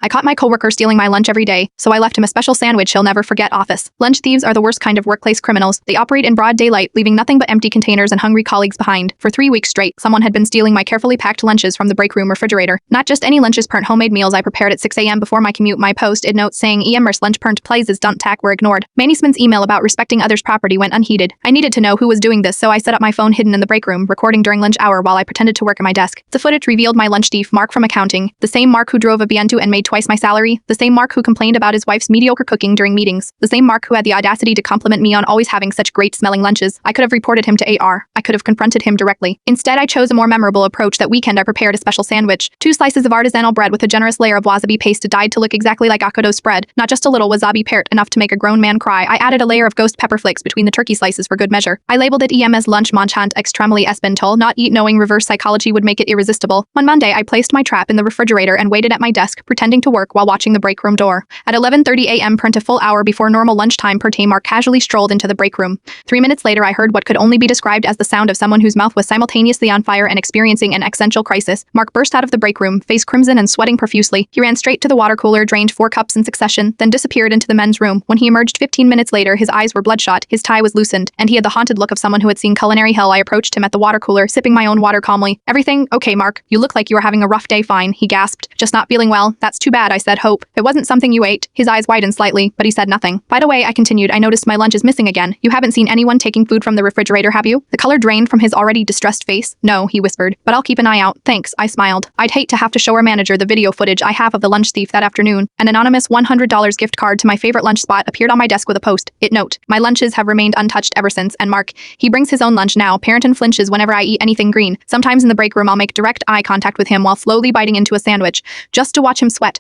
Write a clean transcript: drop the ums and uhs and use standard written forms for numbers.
I caught my coworker stealing my lunch every day, so I left him a special sandwich he'll never forget. Office. Lunch thieves are the worst kind of workplace criminals. They operate in broad daylight, leaving nothing but empty containers and hungry colleagues behind. For 3 weeks straight, someone had been stealing my carefully packed lunches from the break room refrigerator. Not just any lunches, burnt homemade meals I prepared at 6 a.m. before my commute. My post-it note saying EMers lunch burnt places don't tack were ignored. Management's email about respecting others' property went unheeded. I needed to know who was doing this, so I set up my phone hidden in the break room, recording during lunch hour while I pretended to work at my desk. The footage revealed my lunch thief, Mark from accounting, the same Mark who drove a Biento and made twice my salary, the same Mark who complained about his wife's mediocre cooking during meetings, the same Mark who had the audacity to compliment me on always having such great-smelling lunches. I could have reported him to AR. I could have confronted him directly. Instead, I chose a more memorable approach. That weekend, I prepared a special sandwich. 2 slices of artisanal bread with a generous layer of wasabi paste dyed to look exactly like avocado spread. Not just a little wasabi peart, enough to make a grown man cry. I added a layer of ghost pepper flakes between the turkey slices for good measure. I labeled it EMS lunch manchant extremely esbentol, not eat knowing reverse psychology would make it irresistible. On Monday, I placed my trap in the refrigerator and waited at my desk, pretending to work while watching the break room door. At 11:30 a.m., print a full hour before normal lunchtime per day, Mark casually strolled into the break room. 3 minutes later, I heard what could only be described as the sound of someone whose mouth was simultaneously on fire and experiencing an existential crisis. Mark burst out of the break room, face crimson and sweating profusely. He ran straight to the water cooler, drained 4 cups in succession, then disappeared into the men's room. When he emerged 15 minutes later, his eyes were bloodshot, his tie was loosened, and he had the haunted look of someone who had seen culinary hell. I approached him at the water cooler, sipping my own water calmly. "Everything okay, Mark? You look like you were having a rough day." "Fine," he gasped. "Just not feeling well." "That's too bad," I said. "Hope it wasn't something you ate." His eyes widened slightly, but he said nothing. "By the way," I continued, "I noticed my lunch is missing again. You haven't seen anyone taking food from the refrigerator, have you?" The color drained from his already distressed face. "No," he whispered, "but I'll keep an eye out." "Thanks," I smiled. I'd hate to have to show our manager the video footage I have of the lunch thief that afternoon. An anonymous $100 gift card to my favorite lunch spot appeared on my desk with a post. It note, "My lunches have remained untouched ever since, and Mark, he brings his own lunch now. Parenton flinches whenever I eat anything green. Sometimes in the break room I'll make direct eye contact with him while slowly biting into a sandwich, just to watch him sweat."